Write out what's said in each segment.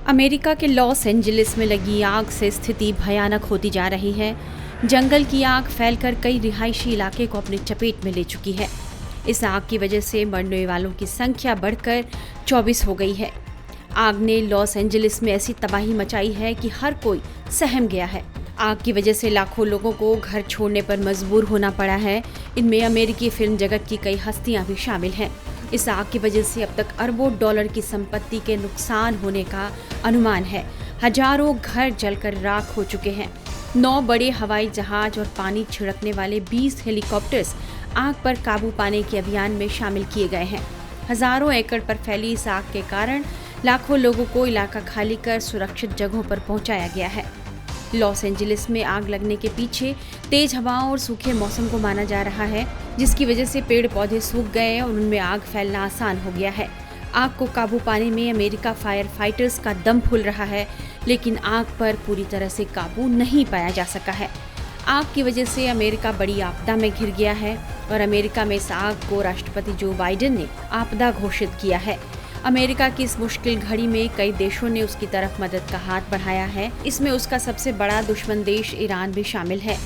America के Los Angeles में लगी आग से स्थिति भयानक होती जा रही है। जंगल की आग फैलकर कई रिहायशी इलाके को अपनी चपेट में ले चुकी है। इस आग की वजह से मरने वालों की संख्या बढ़कर 24 हो गई है। आग ने लॉस एंजलिस में ऐसी तबाही मचाई है कि हर कोई सहम गया है। आग की वजह से लाखों लोगों को घर छोड़ने पर मजबूर होना पड़ा है। इनमें अमेरिकी फिल्म जगत की कई हस्तियां भी शामिल हैं। इस आग की वजह से अब तक अरबों डॉलर की संपत्ति के नुकसान होने का अनुमान है। हजारों घर जलकर राख हो चुके हैं। 9 बड़े हवाई जहाज और पानी छिड़कने वाले 20 हेलीकॉप्टर्स आग पर काबू पाने के अभियान में शामिल किए गए हैं। हजारों एकड़ पर फैली इस आग के कारण लाखों लोगों को इलाका खाली कर सुरक्षित जगहों पर पहुंचाया गया है। लॉस एंजलिस में आग लगने के पीछे तेज हवाओं और सूखे मौसम को माना जा रहा है, जिसकी वजह से पेड़ पौधे सूख गए और उनमें आग फैलना आसान हो गया है। आग को काबू पाने में अमेरिका फायर फाइटर्स का दम फूल रहा है, लेकिन आग पर पूरी तरह से काबू नहीं पाया जा सका है। आग की वजह से अमेरिका बड़ी आपदा में घिर गया है और अमेरिका में इस आग को राष्ट्रपति जो बाइडेन ने आपदा घोषित किया है। अमेरिका की इस मुश्किल घड़ी में कई देशों ने उसकी तरफ मदद का हाथ बढ़ाया है। इसमें उसका सबसे बड़ा दुश्मन देश ईरान भी शामिल है।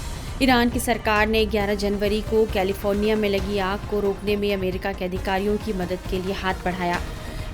ईरान की सरकार ने 11 जनवरी को कैलिफोर्निया में लगी आग को रोकने में अमेरिका के अधिकारियों की मदद के लिए हाथ बढ़ाया।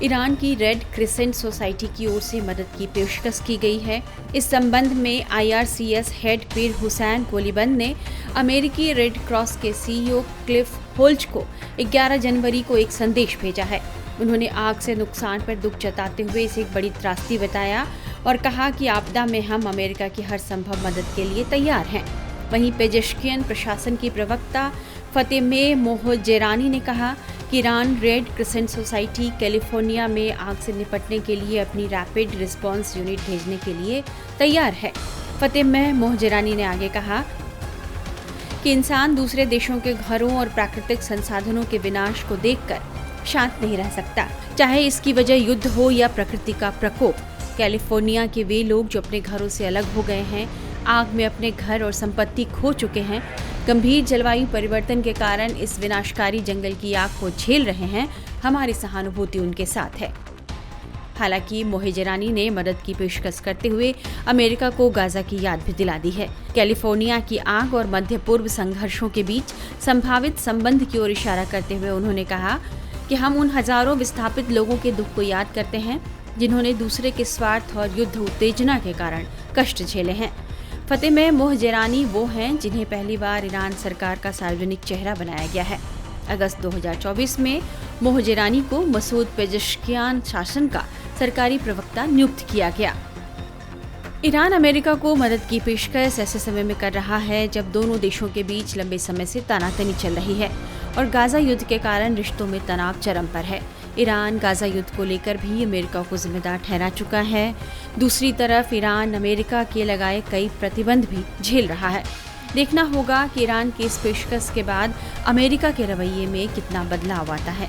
ईरान की रेड क्रिसेंट सोसाइटी की ओर से मदद की पेशकश की गई है। इस संबंध में IRCS हेड पीर हुसैन कोलिबंद ने अमेरिकी रेड क्रॉस के CEO क्लिफ होल्च को 11 जनवरी को एक संदेश भेजा है। उन्होंने आग से नुकसान पर दुख जताते हुए इसे एक बड़ी त्रासदी बताया और कहा कि आपदा में हम अमेरिका की हर संभव मदद के लिए तैयार हैं। वहीं पेजेश्कियन प्रशासन की प्रवक्ता फतेमेह मोहजेरानी ने कहा कि Iran red crescent society California में आग से निपटने के लिए अपनी रैपिड रिस्पांस यूनिट भेजने के लिए तैयार है। फतेमेह मोहजेरानी ने आगे कहा कि इंसान दूसरे देशों के घरों और प्राकृतिक संसाधनों के विनाश को देखकर शांत नहीं रह सकता, चाहे इसकी वजह युद्ध हो या प्रकृति का प्रकोप। कैलिफोर्निया के वे लोग जो अपने घरों से अलग हो गए हैं, आग में अपने घर और संपत्ति खो चुके हैं, गंभीर जलवायु परिवर्तन के कारण इस विनाशकारी जंगल की आग को झेल रहे हैं, हमारी सहानुभूति उनके साथ है। हालांकि मोहजेरानी ने मदद की पेशकश करते हुए अमेरिका को गाजा की याद भी दिला दी है। कैलिफोर्निया की आग और मध्य पूर्व संघर्षों के बीच संभावित संबंध की ओर इशारा करते हुए उन्होंने कहा कि हम उन हजारों विस्थापित लोगों के दुख को याद करते हैं जिन्होंने दूसरे के स्वार्थ और युद्ध उत्तेजना के कारण कष्ट झेले हैं। फतेमेह मोहजेरानी वो हैं जिन्हें पहली बार ईरान सरकार का सार्वजनिक चेहरा बनाया गया है। अगस्त 2024 में मोहजेरानी को मसूद पेजेश्कियान शासन का सरकारी प्रवक्ता नियुक्त किया गया। ईरान अमेरिका को मदद की पेशकश ऐसे समय में कर रहा है जब दोनों देशों के बीच लंबे समय से तनातनी चल रही है और गाजा युद्ध के कारण रिश्तों में तनाव चरम पर है। ईरान गाजा युद्ध को लेकर भी अमेरिका को जिम्मेदार ठहरा चुका है। दूसरी तरफ ईरान अमेरिका के लगाए कई प्रतिबंध भी झेल रहा है। देखना होगा कि ईरान की इस पेशकश के बाद अमेरिका के रवैये में कितना बदलाव आता है।